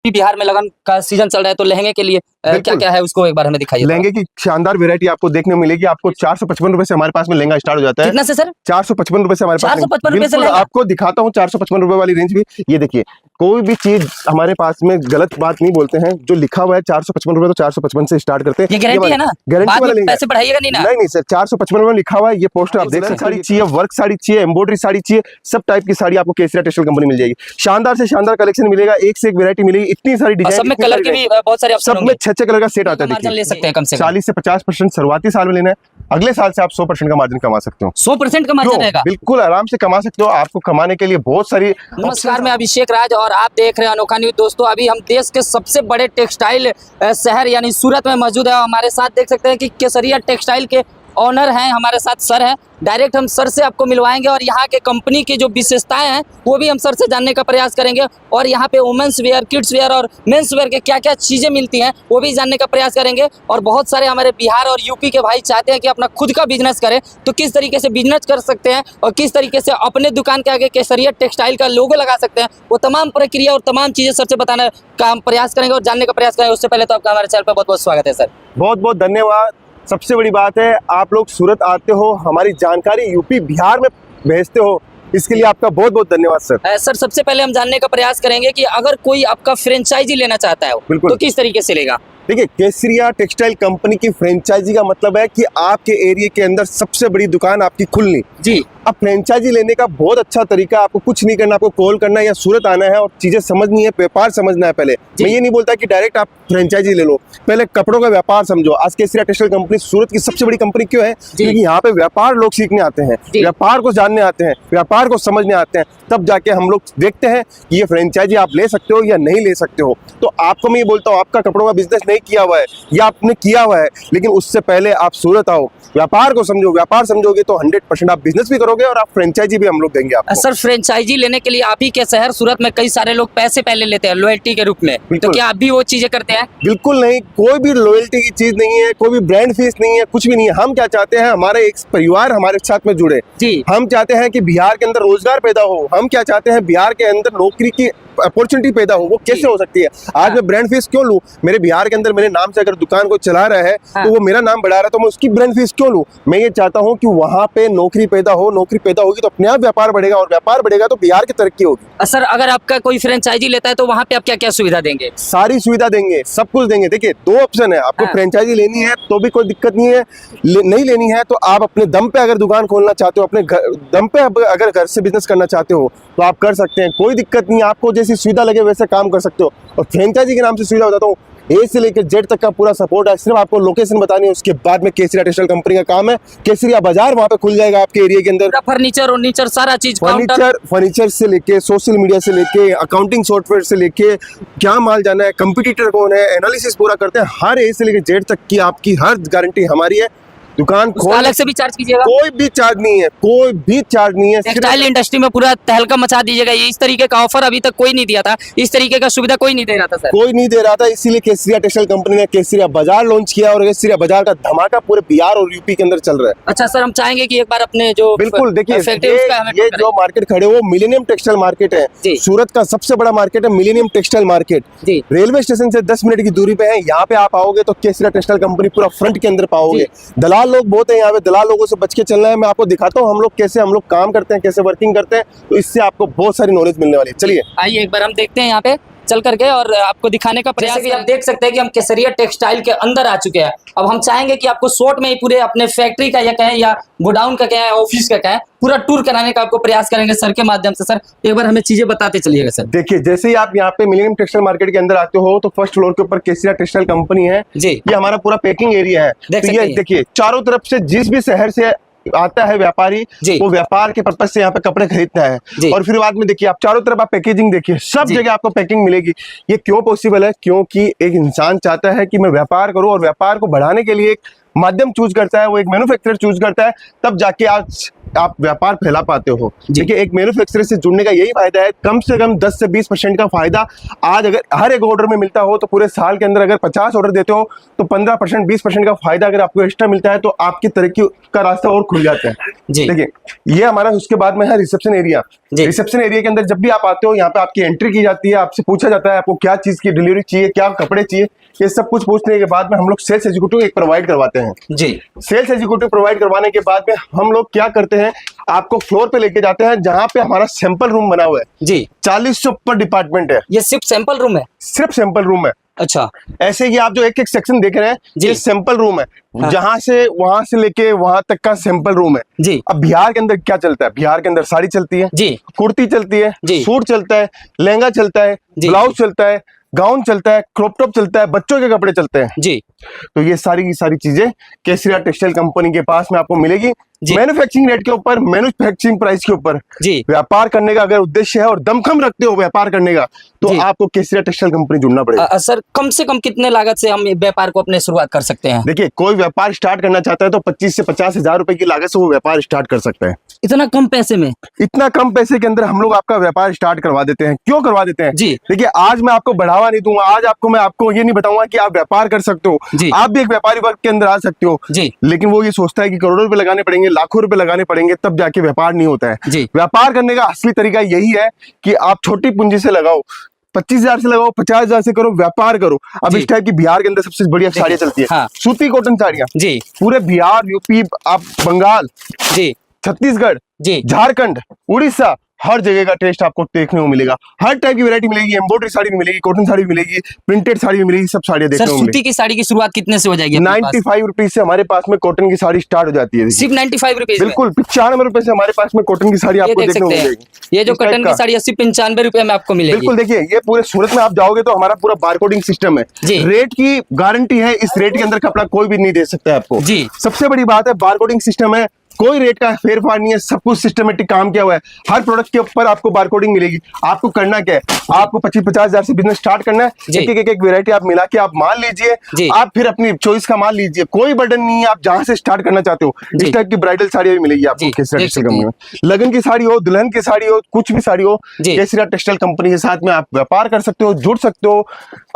बिहार में लगन का सीजन चल रहा है, तो लहंगे के लिए क्या क्या है उसको एक बार हमें दिखाइए। लहंगे की शानदार वैरायटी आपको देखने को मिलेगी। आपको 455 रुपए से हमारे पास में लहंगा स्टार्ट हो जाता है। कितना से सर? 455 रुपए से हमारे पास। 455 रुपए से बिल्कुल आपको दिखाता हूँ 455 रुपए वाली रेंज भी। ये देखिए, कोई भी चीज हमारे पास में गलत बात नहीं बोलते हैं। जो लिखा हुआ है 455 रुपए, तो 455 से स्टार्ट करते हैं। ये गारंटी है ना? गारंटी वाला पैसे बढ़ाइएगा नहीं ना? नहीं सर, 455 रुपए लिखा हुआ है। ये पोस्टर आप देख सकते हैं। साड़ी चाहिए, वर्क साड़ी चाहिए, एम्ब्रॉयडरी साड़ी चाहिए, सब टाइप की साड़ी आपको केसरिया टेक्सटाइल कंपनी मिल जाएगी। शानदार से शानदार कलेक्शन मिलेगा, एक से एक वैरायटी मिलेगी, इतनी सारी डिजाइन, सब में कलर के भी बहुत सारे ऑप्शन सब में 6 कलर का सेट आता है। मार्जिन ले सकते हैं कम से कम 40 से 50% शुरुआती साल में लेना है, अगले साल से आप 100% का मार्जिन कमा सकते हो। 100% का मार्जिन रहेगा? बिल्कुल आराम से कमा सकते हो। आपको कमाने के लिए बहुत सारी। नमस्कार, मैं अभिषेक राज और आप देख रहे हैं अनोखा न्यूज। दोस्तों, अभी हम देश के सबसे बड़े टेक्सटाइल शहर यानी सूरत में मौजूद है। हमारे साथ देख सकते हैं कि केसरिया टेक्सटाइल के ऑनर हैं, हमारे साथ सर हैं। डायरेक्ट हम सर से आपको मिलवाएंगे और यहाँ के कंपनी की जो विशेषताएं हैं वो भी हम सर से जानने का प्रयास करेंगे, और यहाँ पे वुमेन्स वेयर, किड्स वेयर और मेंस वेयर के क्या क्या चीज़ें मिलती हैं वो भी जानने का प्रयास करेंगे। और बहुत सारे हमारे बिहार और यूपी के भाई चाहते हैं कि अपना खुद का बिजनेस करें, तो किस तरीके से बिजनेस कर सकते हैं और किस तरीके से अपने दुकान के आगे केसरिया टेक्सटाइल का लोगो लगा सकते हैं, वो तमाम प्रक्रिया और तमाम चीज़ें सर से बताने का हम प्रयास करेंगे और जानने का प्रयास करेंगे। उससे पहले तो आपका हमारे चैनल पर बहुत बहुत स्वागत है सर। बहुत बहुत धन्यवाद। सबसे बड़ी बात है, आप लोग सूरत आते हो, हमारी जानकारी यूपी बिहार में भेजते हो, इसके लिए आपका बहुत बहुत धन्यवाद सर। सर, सबसे पहले हम जानने का प्रयास करेंगे कि अगर कोई आपका फ्रेंचाइजी लेना चाहता है तो किस तरीके से लेगा? देखिए, केसरिया टेक्सटाइल कंपनी की फ्रेंचाइजी का मतलब है कि आपके एरिया के अंदर सबसे बड़ी दुकान आपकी खुलनी जी। अब फ्रेंचाइजी लेने का बहुत अच्छा तरीका, आपको कुछ नहीं करना, आपको कॉल करना है या सूरत आना है और चीजें समझनी है, व्यापार समझना है। पहले मैं ये नहीं बोलता कि डायरेक्ट आप फ्रेंचाइजी ले लो, पहले कपड़ों का व्यापार समझो। आज केसरिया टेक्सटाइल कंपनी सूरत की सबसे बड़ी कंपनी क्यों है? क्योंकि यहाँ पे व्यापार लोग सीखने आते हैं, व्यापार को जानने आते हैं, व्यापार को समझने आते हैं, तब जाके हम लोग देखते हैं कि ये फ्रेंचाइजी आप ले सकते हो या नहीं ले सकते हो। तो आपको मैं ये बोलता हूँ, आपका कपड़ों का बिजनेस नहीं किया हुआ है या आपने किया हुआ है, लेकिन उससे पहले आप सूरत आओ, व्यापार को समझो। व्यापार समझोगे तो 100% आप बिजनेस भी करोगे और आप फ्रेंचाइजी भी हम लोग देंगे आपको। सर, फ्रेंचाइजी लेने के लिए आप ही के शहर सूरत में कई सारे लोग पैसे पहले लेते हैं लॉयल्टी के रूप में, तो क्या आप भी वो चीजें करते हैं? बिल्कुल नहीं, कोई भी लॉयल्टी की चीज नहीं है, कोई भी ब्रांड फीस नहीं है, कुछ भी नहीं है। हम क्या चाहते हैं, हमारे एक परिवार हमारे साथ में जुड़े जी। हम चाहते हैं कि बिहार के अंदर रोजगार पैदा हो। हम क्या चाहते हैं, बिहार के अंदर नौकरी की अपॉर्चुनिटी पैदा हो। वो कैसे हो सकती है? आज मैं ब्रांड फीस क्यों लूं? मेरे बिहार के अंदर मेरे नाम से अगर दुकान को चला रहा है तो वो मेरा नाम बढ़ा रहा है, तो मैं उसकी ब्रांड फीस क्यों लूं? मैं ये चाहता हूं कि वहां पे नौकरी पैदा हो, नौकरी पैदा होगी तो अपने आप व्यापार बढ़ेगा, और व्यापार बढ़ेगा तो बिहार की तरक्की होगी। सर, अगर आपका कोई फ्रेंचाइजी लेता है तो वहां पे आप क्या क्या सुविधा देंगे? सारी सुविधा देंगे, सब कुछ देंगे। देखिए, 2 ऑप्शन है, आपको फ्रेंचाइजी लेनी है तो भी कोई दिक्कत नहीं है, नहीं लेनी है तो आप अपने दम पे अगर दुकान खोलना चाहते हो, अपने दम पे अगर घर से बिजनेस करना चाहते हो तो आप कर सकते हैं, कोई दिक्कत नहीं है। आपको जैसी सुविधा लगे वैसे काम कर सकते हो। और फ्रेंचाइजी के नाम से सुविधा बताता हूँ, ए से लेकर जेड तक का पूरा सपोर्ट है। सिर्फ आपको लोकेशन बतानी है, उसके बाद में केसरिया टेक्सटाइल कंपनी का काम है। केसरिया बाजार वहाँ पे खुल जाएगा आपके एरिया के अंदर। फर्नीचर सारा चीज, फर्नीचर से लेके, सोशल मीडिया से लेके, अकाउंटिंग सॉफ्टवेयर से लेके, क्या माल जाना है, कंपटीटर कौन है, एनालिसिस पूरा करते हैं। हर ए से लेकर जेड तक की आपकी हर गारंटी हमारी है। दुकान खोल, अलग से भी चार्ज कीजिएगा? कोई भी चार्ज नहीं है, कोई भी चार्ज नहीं है। टेक्सटाइल इंडस्ट्री में पूरा तहलका मचा दीजिएगा। ये इस तरीके का ऑफर अभी तक कोई नहीं दिया था, इस तरीके का सुविधा कोई नहीं दे रहा था सर। कोई नहीं दे रहा था, इसीलिए केसरिया टेक्सटाइल कंपनी ने केसरिया बाजार लॉन्च किया और केसरिया बाजार का धमाका पूरे बिहार और यूपी के अंदर चल रहा है। अच्छा सर, हम चाहेंगे कि एक बार अपने जो बिल्कुल देखिए, ये जो मार्केट खड़े हो, मिलेनियम टेक्सटाइल मार्केट है, सूरत का सबसे बड़ा मार्केट है millennium textile market. Railway station से 10 मिनट की दूरी पे है। यहाँ पे आप आओगे तो केसरिया टेक्सटाइल कंपनी पूरा फ्रंट के अंदर पाओगे। दलाल लोग बहुत है यहाँ पे, दलाल लोगों से बच के चलना है। मैं आपको दिखाता हूँ हम लोग कैसे काम करते हैं, कैसे वर्किंग करते हैं, तो इससे आपको बहुत सारी नॉलेज मिलने वाली है। चलिए आइए एक बार हम देखते हैं यहाँ पे चल करके और आपको दिखाने का प्रयास। आप देख सकते हैं कि हम केसरिया टेक्सटाइल के अंदर आ चुके हैं। अब हम चाहेंगे कि आपको शॉर्ट में ही पूरे अपने फैक्ट्री का या कहें या गोडाउन का कहें, ऑफिस का कहें, पूरा टूर कराने का आपको प्रयास करेंगे सर के माध्यम से। सर, एक बार हमें चीजें बताते चलिएगा सर। देखिए, जैसे ही आप यहाँ पे मिलेनियम टेक्सटाइल मार्केट के अंदर आते हो तो फर्स्ट फ्लोर के ऊपर केसरिया टेक्सटाइल कंपनी है जी। ये हमारा पूरा पैकिंग एरिया है। तो ये देखिए, चारों तरफ से जिस भी शहर से आता है व्यापारी, वो व्यापार के पर्पज से यहाँ पे कपड़े खरीदता है। और फिर बाद में देखिए, आप चारों तरफ आप पैकेजिंग देखिए, सब जगह आपको पैकिंग मिलेगी। ये क्यों पॉसिबल है? क्योंकि एक इंसान चाहता है कि मैं व्यापार करूं, और व्यापार को बढ़ाने के लिए एक माध्यम चूज करता है, वो एक मैन्युफैक्चरर चूज करता है, तब जाके आज आप व्यापार फैला पाते हो। जी। देखिए, एक मैन्युफैक्चरर से जुड़ने का यही फायदा है, कम से कम 10 से 20% का फायदा आज अगर हर एक ऑर्डर में मिलता हो तो पूरे साल के अंदर अगर 50 ऑर्डर देते हो तो 15% 20% का फायदा अगर आपको एक्स्ट्रा मिलता है तो आपकी तरक्की का रास्ता और खुल जाता है। जी। देखिए, ये हमारा उसके बाद में है रिसेप्शन एरिया। जी। रिसेप्शन एरिया के अंदर जब भी आप आते हो, यहाँ पे आपकी एंट्री की जाती है, आपसे पूछा जाता है आपको क्या चीज की डिलीवरी चाहिए, क्या कपड़े चाहिए, ये सब कुछ पूछने के बाद में हम लोग सेल्स एग्जीक्यूटिव एक प्रोवाइड करवाते हैं। जी। सेल्स एग्जीक्यूटिव प्रोवाइड करवाने के बाद में हम लोग क्या करते हैं, आपको फ्लोर पे लेके जाते हैं जहां पे हमारा सैंपल रूम बना हुआ है। जी। 40 से ऊपर डिपार्टमेंट है, ये सिर्फ सैंपल रूम है? सिर्फ सैंपल रूम है। अच्छा। ऐसे ही आप जो एक एक सेक्शन देख रहे हैं, जी। ये सैंपल रूम है। हाँ। जहां से वहां से लेके वहां तक का सैंपल रूम है। जी। अब बिहार के अंदर क्या चलता है, बिहार के अंदर साड़ी चलती है, जी। कुर्ती चलती है, जी। सूट चलता है, लहंगा चलता है, जी। ब्लाउज चलता है, गाउन चलता है, क्रॉप टॉप चलता है, बच्चों के कपड़े चलते हैं। जी। तो ये सारी की सारी चीजें केसरिया टेक्सटाइल कंपनी के पास में आपको मिलेगी। जी। मैन्युफैक्चरिंग रेट के ऊपर, मैन्युफैक्चरिंग प्राइस के ऊपर। जी। व्यापार करने का अगर उद्देश्य है और दमखम रखते हो व्यापार करने का, तो जी। आपको केसरिया टेक्सटाइल कंपनी जुड़ना पड़ेगा। सर, कम से कम कितने लागत से हम व्यापार को अपने शुरुआत कर सकते हैं? देखिए, कोई व्यापार स्टार्ट करना चाहता है तो 25 से 50 हजार रुपए की लागत से वो व्यापार स्टार्ट कर सकता है। इतना कम पैसे में? इतना कम पैसे के अंदर हम लोग आपका व्यापार स्टार्ट करवा देते हैं। क्यों करवा देते हैं? जी। देखिए, आज मैं आपको बढ़ावा नहीं दूंगा, आज मैं आपको ये नहीं बताऊंगा कि आप व्यापार कर सकते हो। जी। आप भी एक व्यापारी वर्ग के अंदर आ सकते हो। जी। लेकिन वो ये सोचता है कि करोड़ों रुपए लगाने पड़ेंगे, लाखों रुपए लगाने पड़ेंगे, तब जाके व्यापार नहीं होता है। जी। व्यापार करने का असली तरीका यही है कि आप छोटी पूंजी से लगाओ, 25,000 से लगाओ, 50,000 से करो, व्यापार करो। अब जी। इस टाइप की बिहार के अंदर सबसे बढ़िया साड़ियाँ चलती है। हाँ। सूती कॉटन साड़ियाँ। जी। पूरे बिहार, यूपी, आप बंगाल, जी। छत्तीसगढ़, जी। झारखंड, उड़ीसा, हर जगह का टेस्ट आपको देखने को मिलेगा। हर टाइप की वैरायटी मिलेगी, एम्ब्रॉयडरी साड़ी भी मिलेगी, कॉटन साड़ी भी मिलेगी, प्रिंटेड साड़ी भी मिलेगी, सब साड़ियाँ सर, देखने को सूती मिलेगी। की साड़ी की शुरुआत कितने से हो जाएगी अपने पास? 95 रुपीज से हमारे पास में कॉटन की साड़ी स्टार्ट हो जाती है। सिर्फ 95 रुपीज? बिल्कुल, 95 रुपए से हमारे पास में कॉटन की साड़ी ये आपको देख देखने को सकते हैं, मिलेगी। ये जो इस टाइप कॉटन का। की साड़ी 80-95 रुपए में आपको मिलेगी। बिल्कुल, देखिए, ये पूरे सूरत में आप जाओगे तो हमारा पूरा बारकोडिंग सिस्टम है। जी। रेट की गारंटी है, इस रेट के अंदर कपड़ा कोई भी नहीं दे सकता है आपको। जी। सबसे बड़ी बात है, बारकोडिंग सिस्टम है, कोई रेट का फेरफार नहीं है, सब कुछ सिस्टमेटिक काम किया हुआ है। हर प्रोडक्ट के ऊपर आपको बारकोडिंग मिलेगी। आपको करना क्या है, आपको 25-50 हजार से बिजनेस स्टार्ट करना है। जी। एक वैरायटी आप मिला के आप माल लीजिए, जी। आप फिर अपनी चॉइस का माल लीजिए, कोई बर्डन नहीं है, आप जहां से स्टार्ट करना चाहते हो। जी। इस टाइप की ब्राइडल साड़ी भी मिलेगी आपको जी, केसरिया देख टेक्सटाइल सकते कंपनी में। लगन की साड़ी हो, दुल्हन की साड़ी हो, कुछ भी साड़ी हो, जी। केसरिया टेक्सटाइल कंपनी के साथ में आप व्यापार कर सकते हो, जुड़ सकते हो,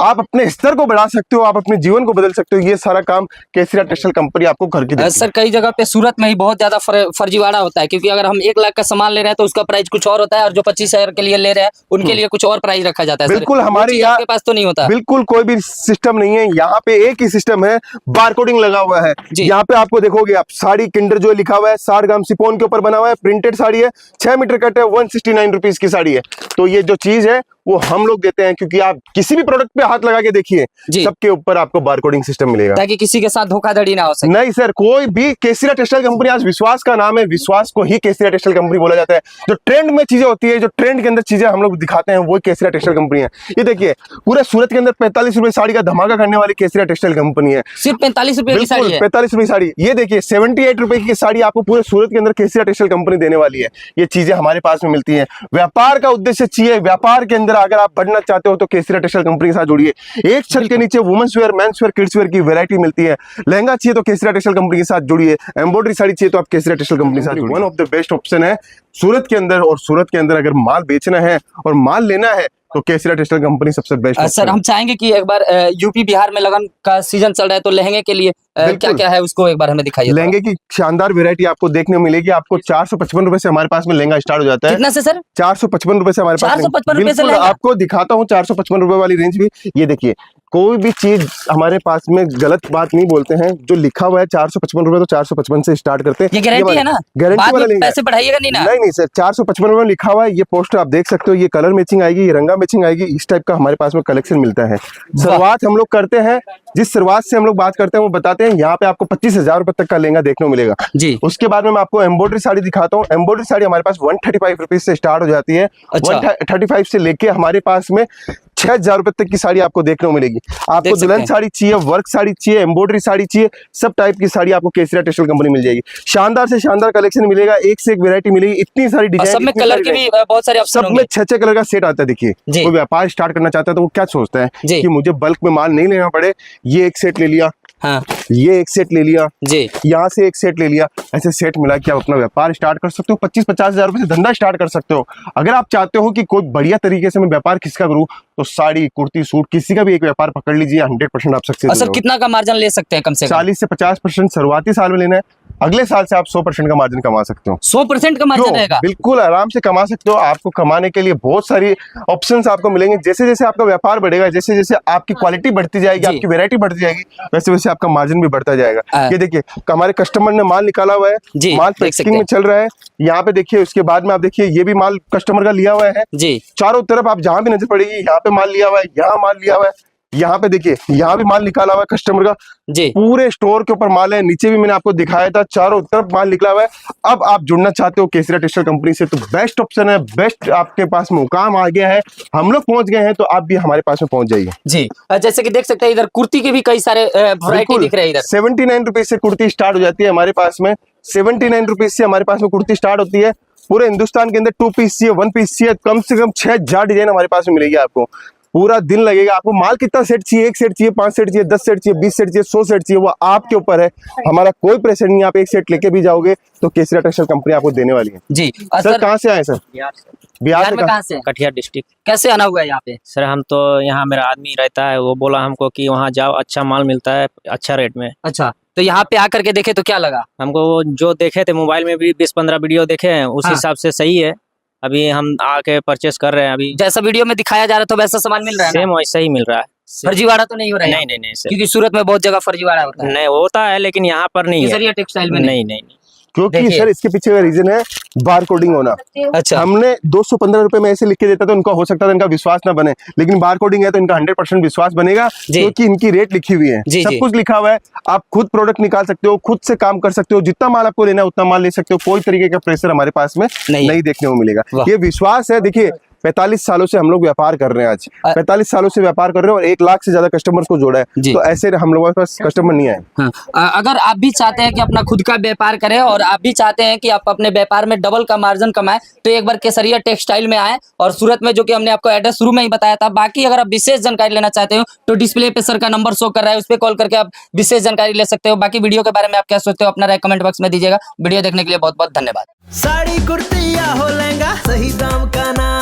आप अपने स्तर को बढ़ा सकते हो, आप अपने जीवन को बदल सकते हो। ये सारा काम केसरिया टेक्सटाइल कंपनी आपको घर की देती है। सर, कई जगह पे सूरत में ही बहुत ज्यादा फर्जीवाड़ा होता है, क्योंकि अगर हम 1 लाख का सामान ले रहे हैं तो उसका प्राइस कुछ और होता है, और जो 25,000 के लिए ले रहे हैं उनके लिए कुछ और प्राइस रखा जाता है। सर, बिल्कुल, वो हमारे चीज़ यहाँ आपके पास तो नहीं होता? बिल्कुल कोई भी सिस्टम नहीं है, यहाँ पे एक ही सिस्टम है, बारकोडिंग लगा हुआ है। जी। यहाँ पे आपको देखोगे आप, साड़ी किंडर जो लिखा हुआ है, 60 ग्राम सिफोन के ऊपर बना हुआ है, प्रिंटेड साड़ी है, 6 मीटर कट है, 169 रुपीज की साड़ी है। तो ये जो चीज है वो हम लोग देते हैं, क्योंकि आप किसी भी प्रोडक्ट पे हाथ लगा के देखिए, जी। सबके ऊपर आपको बारकोडिंग सिस्टम मिलेगा, ताकि किसी के साथ धोखाधड़ी ना हो सके। नहीं सर, कोई भी केसरिया टेक्सटाइल कंपनी, आज विश्वास का नाम है, विश्वास को ही केसरिया टेक्सटाइल कंपनी बोला जाता है। जो ट्रेंड में चीजें होती है, जो ट्रेंड के अंदर चीजें हम लोग दिखाते हैं, वो केसरिया टेक्सटाइल कंपनी है। ये देखिए, पूरे सूरत के अंदर 45 रुपए साड़ी का धमाका करने वाली केसरिया टेक्सटाइल कंपनी है। सिर्फ 45 रुपए की साड़ी है? 45 रुपए साड़ी। ये देखिए, 78 रुपए की साड़ी आपको पूरे सूरत के अंदर केसरिया टेक्सटाइल कंपनी देने वाली है। ये चीजें हमारे पास में मिलती हैं। व्यापार का उद्देश्य चाहिए, व्यापार के अंदर अगर आप बढ़ना चाहते हो तो केसरिया टेक्सटाइल कंपनी के साथ जुड़िए। एक छत के नीचे women's wear, men's wear, kids wear की वैरायटी मिलती है। लहंगा चाहिए तो केसरिया टेक्सटाइल कंपनी के साथ जुड़िए, एम्ब्रॉयडरी साड़ी चाहिए तो आप केसरिया टेक्सटाइल कंपनी के साथ जुड़िए। One of the best option है सूरत के अंदर, और सूरत के अंदर अगर माल बेचना है और माल लेना है तो केसरिया टेक्सटाइल कंपनी सबसे बेस्ट। सर, हम चाहेंगे कि एक बार यूपी बिहार में लगन का सीजन चल रहा है, तो लहंगे के लिए क्या क्या है उसको एक बार हमें दिखाइए। लहंगे की शानदार वैरायटी आपको देखने को मिलेगी। आपको 455 रुपए से हमारे पास में लहंगा स्टार्ट हो जाता है। कितना से सर? 455 रुपए से हमारे पास। 455 रुपए से बिल्कुल, आपको दिखाता हूँ 455 रुपए वाली रेंज भी। ये देखिए, कोई भी चीज हमारे पास में गलत बात नहीं बोलते हैं। जो लिखा हुआ है 455 रुपए, तो 455 से स्टार्ट करते हैं। ये गारंटी है ना? गारंटी बाद वाला में पैसे बढ़ाइएगा नहीं ना? नहीं सर, 455 रुपए लिखा हुआ है। ये पोस्टर आप देख सकते हो, ये कलर मैचिंग आएगी, ये रंगा मैचिंग आएगी। इस टाइप का हमारे पास में कलेक्शन मिलता है। शुरुआत हम लोग करते हैं, जिस शुरुआत से हम लोग बात करते हैं वो बताते हैं। यहाँ पे आपको 25,000 रुपए तक का लहंगा देखने को मिलेगा जी। उसके बाद में मैं आपको एम्ब्रॉयडरी साड़ी दिखाता हूँ। एम्ब्रॉयडरी साड़ी हमारे पास 135 रुपीज से स्टार्ट हो जाती है। 135 से लेके हमारे पास में 6,000 रुपए तक की साड़ी आपको देखने को मिलेगी। आपको दुल्हन साड़ी चाहिए, वर्क साड़ी चाहिए, एम्ब्रॉयडरी साड़ी चाहिए, सब टाइप की साड़ी आपको केसरिया टेक्सटाइल कंपनी मिल जाएगी। शानदार से शानदार कलेक्शन मिलेगा, एक से एक वैरायटी मिलेगी, इतनी सारी डिजाइन, सब में कलर के भी बहुत सारे ऑप्शन सब में 6-6 कलर का सेट आता है। देखिए, कोई व्यापार स्टार्ट करना चाहता है तो वो क्या सोचता है कि मुझे बल्क में माल नहीं लेना पड़े, ये एक सेट ले लिया, हाँ, ये एक सेट ले लिया, जी यहाँ से एक सेट ले लिया, ऐसे सेट मिला के आप अपना व्यापार स्टार्ट कर सकते हो। 25-50 हजार रुपए से धंधा स्टार्ट कर सकते हो। अगर आप चाहते हो कि कोई बढ़िया तरीके से मैं व्यापार किसका करूँ, तो साड़ी, कुर्ती, सूट, किसी का भी एक व्यापार पकड़ लीजिए, 100% आप सक्सेस। और सर कितना का मार्जिन ले सकते हैं कम से कम? 40 से 50% शुरुआती साल में लेना है, अगले साल से आप 100% का मार्जिन कमा सकते हो। 100% का मार्जिन रहेगा? बिल्कुल आराम से कमा सकते हो। आपको कमाने के लिए बहुत सारी ऑप्शंस आपको मिलेंगे। जैसे जैसे आपका व्यापार बढ़ेगा, जैसे जैसे आपकी क्वालिटी बढ़ती जाएगी, आपकी वैरायटी बढ़ती जाएगी, वैसे वैसे आपका मार्जिन भी बढ़ता जाएगा। ये देखिए हमारे कस्टमर ने माल निकाला हुआ है, माल पैकिंग में चल रहा है। यहाँ पे देखिए, उसके बाद में आप देखिए ये भी माल कस्टमर का लिया हुआ है जी। चारों तरफ आप जहाँ भी नजर पड़ेगी, यहाँ पे माल लिया हुआ है, यहाँ माल लिया हुआ है, यहाँ पे देखिए यहाँ भी माल निकाला हुआ है कस्टमर का जी। पूरे स्टोर के ऊपर माल है, नीचे भी मैंने आपको दिखाया था, चारों तरफ माल निकला हुआ है। अब आप जुड़ना चाहते हो केसरिया टेक्सटाइल कंपनी से, तो बेस्ट ऑप्शन है, बेस्ट आपके पास मुकाम आ गया है, हम लोग पहुंच गए हैं, तो आप भी हमारे पास में पहुंच जाइए जी। जैसे कि देख सकते हैं इधर कुर्ती के भी कई सारे वैरायटी दिख रहे हैं। इधर 79 रुपीज से कुर्ती स्टार्ट हो जाती है हमारे पास में। 79 रुपीज से हमारे पास में कुर्ती स्टार्ट होती है। पूरे हिंदुस्तान के अंदर 2 पीस चाहिए, 1 पीस चाहिए, कम से कम 6000 डिजाइन हमारे पास में मिलेगी आपको। पूरा दिन लगेगा। आपको माल कितना सेट चाहिए, 1 सेट चाहिए, 5 सेट चाहिए, 10 सेट चाहिए, 20 सेट चाहिए, 100 सेट चाहिए, वो आपके ऊपर है। हमारा कोई प्रेशर नहीं है। आप 1 सेट लेके भी जाओगे तो केसरिया टेक्सटाइल कंपनी आपको देने वाली है जी। सर कहाँ से आए सर? बिहार में। कहाँ से? कटिहार डिस्ट्रिक्ट। कैसे आना हुआ है यहाँ पे? सर हम तो यहाँ मेरा आदमी रहता है, वो बोला हमको कि वहाँ जाओ, अच्छा माल मिलता है अच्छा रेट में। अच्छा, तो यहाँ पे आकर के देखे तो क्या लगा हमको? वो जो देखे थे मोबाइल में भी 20-15 वीडियो देखे हैं, उस हिसाब से सही है। अभी हम आके परचेस कर रहे हैं। अभी जैसा वीडियो में दिखाया जा रहा था वैसा सामान मिल रहा है? सेम वैसा ही मिल रहा है। फर्जीवाड़ा तो नहीं हो रहा है? नहीं नहीं सर, क्योंकि सूरत में बहुत जगह फर्जीवाड़ा होता है। नहीं होता है, लेकिन यहाँ पर नहीं है। केसरिया टेक्सटाइल में नहीं। क्योंकि सर इसके पीछे का रीजन है बार कोडिंग होना। अच्छा, हमने 215 रुपए में ऐसे लिख के देता तो उनका हो सकता था इनका विश्वास ना बने, लेकिन बार कोडिंग है तो इनका 100% विश्वास बनेगा, क्योंकि इनकी रेट लिखी हुई है, सब कुछ लिखा हुआ है। आप खुद प्रोडक्ट निकाल सकते हो, खुद से काम कर सकते हो, जितना माल आपको लेना है उतना माल ले सकते हो। कोई तरीके का प्रेशर हमारे पास में नहीं देखने को मिलेगा। ये विश्वास है। देखिए 45 सालों से हम लोग व्यापार कर रहे हैं। आज 45 सालों से व्यापार कर रहे हैं और 1 लाख से ज्यादा कस्टमर्स को जोड़ा है, तो ऐसे हम लोगों के पास कस्टमर नहीं आए। हाँ। अगर आप भी चाहते हैं कि अपना खुद का व्यापार करें और आप भी चाहते हैं कि आप अपने व्यापार में डबल का मार्जिन कमाएं, तो एक बार केसरिया टेक्सटाइल में आए और सूरत में, जो कि हमने आपको एड्रेस शुरू में ही बताया था। बाकी अगर आप विशेष जानकारी लेना चाहते हो तो डिस्प्ले पे सर का नंबर शो कर रहा है, उस पर कॉल करके आप विशेष जानकारी ले सकते हो। बाकी वीडियो के बारे में आप क्या सोचते हो अपना राय कमेंट बॉक्स में दीजिएगा। वीडियो देखने के लिए बहुत बहुत धन्यवाद। साड़ी कुर्ती या हो लहंगा, सही दाम का नाम